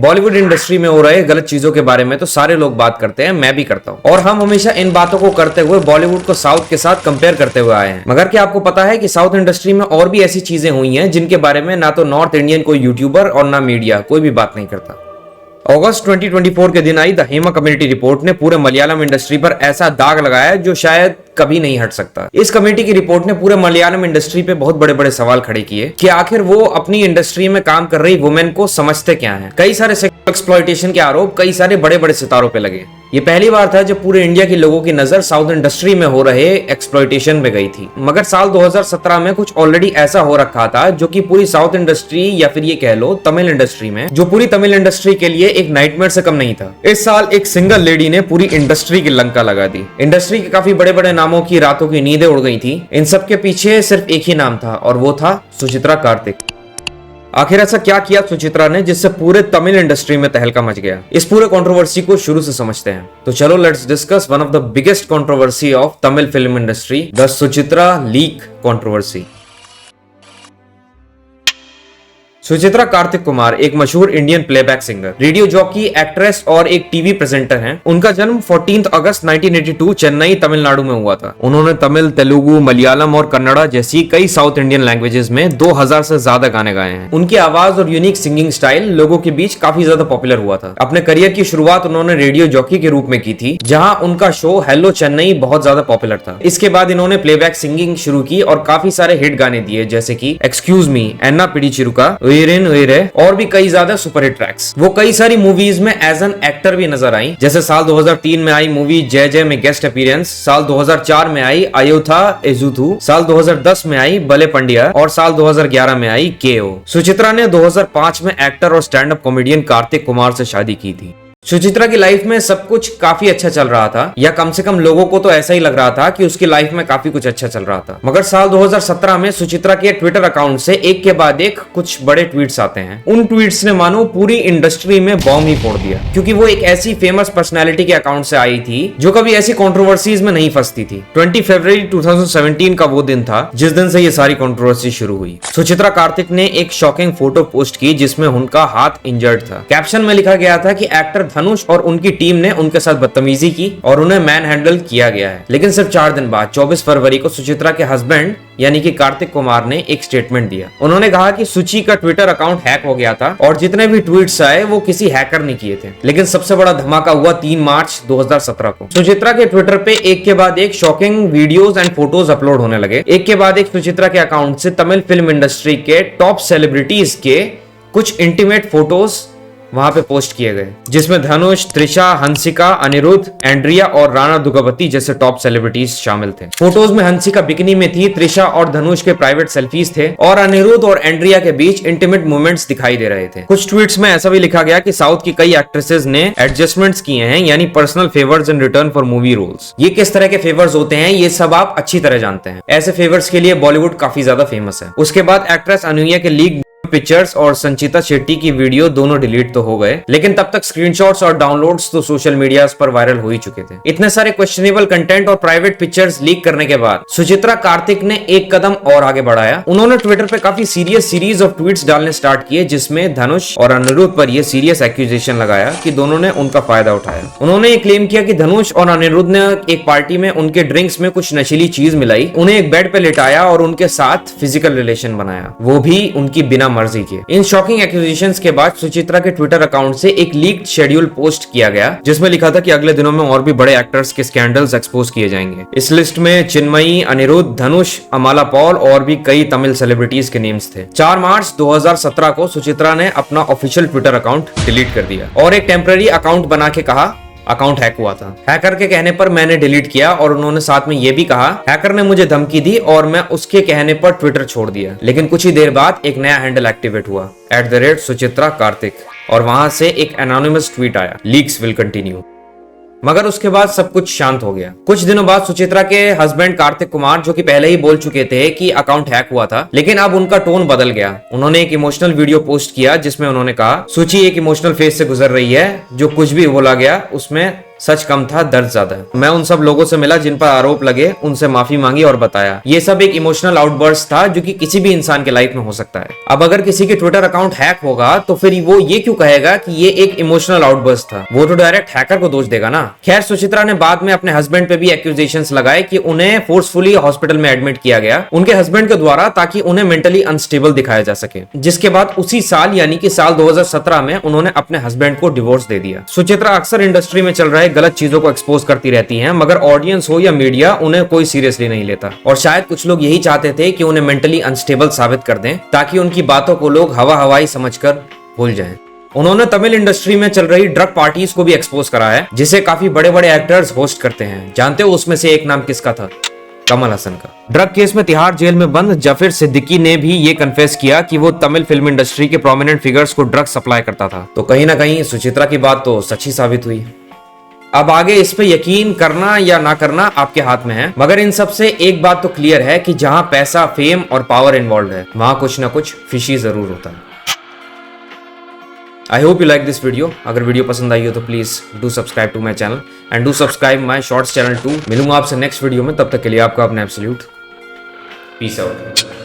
Bollywood industry में हो रहे गलत चीजों के बारे में तो सारे लोग बात करते हैं, मैं भी करता हूँ, और हम हमेशा इन बातों को करते हुए बॉलीवुड को साउथ के साथ कंपेयर करते हुए आए हैं। मगर क्या आपको पता है कि साउथ इंडस्ट्री में और भी ऐसी चीजें हुई हैं जिनके बारे में ना तो नॉर्थ इंडियन कोई यूट्यूबर और ना मीडिया कोई भी बात नहीं करता। अगस्त 2024 के दिन I the Hema community report ने पूरे मलयालम इंडस्ट्री पर ऐसा दाग लगाया जो शायद कभी नहीं हट सकता। इस कमेटी की रिपोर्ट ने पूरे मलयालम इंडस्ट्री पे बहुत बड़े बड़े सवाल खड़े किए कि आखिर वो अपनी इंडस्ट्री में काम कर रही वुमेन को समझते क्या हैं। कई सारे सेक्सुअल एक्सप्लॉयटेशन के आरोप कई सारे बड़े बड़े सितारों पे लगे। ये पहली बार था जब पूरे इंडिया के लोगों की नजर साउथ इंडस्ट्री में हो रहे एक्सप्लॉयटेशन पे गई थी। मगर साल 2017 में कुछ ऑलरेडी ऐसा हो रखा था जो कि पूरी साउथ इंडस्ट्री या फिर ये कह लो तमिल इंडस्ट्री में, जो पूरी तमिल इंडस्ट्री के लिए एक नाइटमेयर से कम नहीं था। इस साल एक सिंगल लेडी ने पूरी इंडस्ट्री की लंका लगा दी। इंडस्ट्री के काफी बड़े बड़े नामों की रातों की नींदें उड़ गई थी। इन सब के पीछे सिर्फ एक ही नाम था और वो था सुचित्रा कार्तिक। आखिर ऐसा क्या किया सुचित्रा ने जिससे पूरे तमिल इंडस्ट्री में तहलका मच गया? इस पूरे कंट्रोवर्सी को शुरू से समझते हैं। तो चलो let's discuss one of the biggest controversy of Tamil film industry, the Suchitra leak controversy. Suchitra Kartik Kumar एक मशहूर Indian playback singer, radio jockey, actress और एक टीवी प्रेजेंटर हैं। उनका जन्म 14 अगस्त 1982 चेन्नई तमिलनाडु में हुआ था। उन्होंने तमिल, तेलुगु, मलयालम और कन्नड़ा जैसी कई साउथ इंडियन लैंग्वेजेस में 2000 से ज्यादा गाने गाए हैं। उनकी आवाज और यूनिक सिंगिंग स्टाइल लोगों के बीच काफी ज्यादा पॉपुलर हुआ था। अपने करियर की शुरुआत उन्होंने रेडियो जॉकी के रूप में की थी, जहां उनका शो हेलो चेन्नई बहुत ज्यादा पॉपुलर था। इसके बाद इन्होंने प्लेबैक सिंगिंग शुरू की और काफी सारे हिट गाने दिए, जैसे कि एक्सक्यूज मी, एन्ना पिडिचिरुका, और भी कई ज्यादा सुपरहिट ट्रैक्स। वो कई सारी मूवीज में एज एन एक्टर भी नजर आई, जैसे साल 2003 में आई मूवी जय जय में गेस्ट अपीयरेंस, साल 2004 में आई अयोथा एजुथु, साल 2010 में आई बले पंड्या और साल 2011 में आई केओ। सुचित्रा ने 2005 में एक्टर और stand up comedian Kartik Kumar से शादी की थी। सुचित्रा की लाइफ में सब कुछ काफी अच्छा चल रहा था, या कम से कम लोगों को तो ऐसा ही लग रहा था कि उसकी लाइफ में काफी कुछ अच्छा चल रहा था। मगर साल 2017 में सुचित्रा के ट्विटर अकाउंट से एक के बाद एक कुछ बड़े ट्वीट्स आते हैं। उन ट्वीट्स ने मानो पूरी इंडस्ट्री में बॉम्ब ही फोड़ दिया, क्योंकि वो एक ऐसी फेमस पर्सनैलिटी के अकाउंट से आई थी जो कभी ऐसी कॉन्ट्रोवर्सीज में नहीं फंसती थी। 20 फरवरी 2017 का वो दिन था जिस दिन से ये सारी कॉन्ट्रोवर्सी शुरू हुई। सुचित्रा कार्तिक ने एक शॉकिंग फोटो पोस्ट की जिसमें उनका हाथ इंजर्ड था। कैप्शन में लिखा गया था कि एक्टर धनुष और उनकी टीम ने उनके साथ बदतमीजी की और उन्हें मैन हैंडल किया गया है। लेकिन सिर्फ 4 दिन बाद 24 फरवरी को सुचित्रा के हस्बैंड यानी कि कार्तिक कुमार ने एक स्टेटमेंट दिया। उन्होंने कहा कि सुची का ट्विटर अकाउंट हैक हो गया था और जितने भी ट्वीट्स आए वो किसी हैकर ने किए थे। लेकिन सबसे बड़ा धमाका हुआ 3 मार्च 2017 को। सुचित्रा के ट्विटर पे एक के बाद एक shocking videos and photos upload होने लगे। एक के बाद एक सुचित्रा के अकाउंट से तमिल फिल्म इंडस्ट्री के टॉप सेलिब्रिटीज के कुछ इंटीमेट फोटोज वहां पे पोस्ट किए गए, जिसमें धनुष, त्रिशा, हंसिका, अनिरुद्ध, एंड्रिया और राणा दुग्गवती जैसे टॉप सेलिब्रिटीज शामिल थे। फोटोज में हंसिका बिकिनी में थी, त्रिशा और धनुष के प्राइवेट सेल्फीज थे और अनिरुद्ध और एंड्रिया के बीच इंटीमेट मोमेंट्स दिखाई दे रहे थे। कुछ ट्वीट्स में ऐसा भी लिखा गया कि साउथ की कई एक्ट्रेसेस ने एडजस्टमेंट्स किए हैं, यानी personal favours in return for movie roles. ये किस तरह के फेवर्स होते हैं ये सब आप अच्छी तरह जानते हैं। ऐसे फेवर्स के लिए बॉलीवुड काफी ज्यादा फेमस है। उसके बाद एक्ट्रेस अनुया के लीक पिक्चर्स और संचिता शेट्टी की वीडियो दोनों डिलीट तो हो गए, लेकिन तब तक स्क्रीनशॉट्स और डाउनलोड्स तो सोशल मीडिया पर वायरल हो ही चुके थे। इतने सारे क्वेश्चनेबल कंटेंट और प्राइवेट पिक्चर्स लीक करने के बाद सुचित्रा कार्तिक ने एक कदम और आगे बढ़ाया। उन्होंने ट्विटर पे काफी सीरियस सीरीज ऑफ ट्वीट्स डालने स्टार्ट किए, जिसमें धनुष और अनिरुद्ध पर यह सीरियस एक्यूजेशन लगाया कि दोनों ने उनका फायदा उठाया। उन्होंने ये क्लेम किया कि धनुष और अनिरुद्ध ने एक पार्टी में उनके ड्रिंक्स में कुछ नशीली चीज मिलाई, उन्हें एक बेड पे लिटाया और उनके साथ फिजिकल रिलेशन बनाया, वो भी उनकी बिना मर्जी के। इन शॉकिंग एक्यूजेशंस के बाद सुचित्रा के ट्विटर अकाउंट से एक लीक्ड शेड्यूल पोस्ट किया गया, जिसमें लिखा था कि अगले दिनों में और भी बड़े एक्टर्स के स्कैंडल्स एक्सपोज किए जाएंगे। इस लिस्ट में चिन्मयी, अनिरुद्ध, धनुष, अमाला पॉल और भी कई तमिल सेलिब्रिटीज के नेम्स थे। 4 मार्च 2017 को सुचित्रा ने अपना ऑफिशियल ट्विटर अकाउंट डिलीट कर दिया और एक टेम्पररी अकाउंट बना के कहा अकाउंट हैक हुआ था। हैकर के कहने पर मैंने डिलीट किया और उन्होंने साथ में यह भी कहा हैकर ने मुझे धमकी दी और मैं उसके कहने पर ट्विटर छोड़ दिया। लेकिन कुछ ही देर बाद एक नया हैंडल एक्टिवेट हुआ @सुचित्रा कार्तिक और वहां से एक एनोनिमस ट्वीट आया, लीक्स विल कंटिन्यू। मगर उसके बाद सब कुछ शांत हो गया। कुछ दिनों बाद सुचित्रा के हस्बैंड कार्तिक कुमार, जो कि पहले ही बोल चुके थे कि अकाउंट हैक हुआ था, लेकिन अब उनका टोन बदल गया। उन्होंने एक इमोशनल वीडियो पोस्ट किया जिसमें उन्होंने कहा सुची एक इमोशनल फेज से गुजर रही है, जो कुछ भी बोला गया उसमें सच कम था, दर्द ज्यादा। मैं उन सब लोगों से मिला जिन पर आरोप लगे, उनसे माफी मांगी और बताया ये सब एक इमोशनल आउटबर्स्ट था जो कि किसी भी इंसान के लाइफ में हो सकता है। अब अगर किसी के ट्विटर अकाउंट हैक होगा तो फिर वो ये क्यों कहेगा कि ये एक इमोशनल आउटबर्स्ट था? वो तो डायरेक्ट हैकर को दोष देगा ना। खैर, सुचित्रा ने बाद में अपने हस्बैंड पे भी एक्यूजेशंस लगाए कि उन्हें फोर्सफुली हॉस्पिटल में एडमिट किया गया उनके हस्बैंड के द्वारा, ताकि उन्हें मेंटली अनस्टेबल दिखाया जा सके। जिसके बाद उसी साल यानी कि साल 2017 में उन्होंने अपने हस्बैंड को डिवोर्स दे दिया। सुचित्रा अक्सर इंडस्ट्री में चल रहे गलत चीजों को एक्सपोज करती रहती हैं, मगर ऑडियंस हो या मीडिया उन्हें कोई सीरियसली नहीं लेता। और शायद कुछ लोग यही चाहते थे कि उन्हें मेंटली अनस्टेबल साबित कर दें ताकि उनकी बातों को लोग हवा हवाई समझकर भूल जाएं। उन्होंने तमिल इंडस्ट्री में चल रही ड्रग पार्टीज को भी एक्सपोज करा है, जिसे काफी बड़े बड़े एक्टर्स होस्ट करते हैं। जानते हो उसमें से एक नाम किसका था? कमल हसन का। ड्रग केस में तिहाड़ जेल में बंद जाफिर सिद्दीकी ने भी ये कन्फेस किया कि वो तमिल फिल्म इंडस्ट्री के प्रोमिनेंट फिगर्स को ड्रग सप्लाई करता था। तो कहीं ना कहीं सुचित्रा की बात तो सच्ची साबित हुई। अब आगे इस पे यकीन करना या ना करना आपके हाथ में है, मगर इन सब से एक बात तो क्लियर है कि जहां पैसा, फेम और पावर इन्वॉल्व है, वहां कुछ ना कुछ फिशी जरूर होता है। I hope you like this video. अगर वीडियो पसंद आई हो तो please do subscribe to my channel and do subscribe my shorts channel too. मिलूंगा आपसे नेक्स्ट वीडियो में, तब तक के लिए आपका अपना एब्सोल्यूट पीस आउट।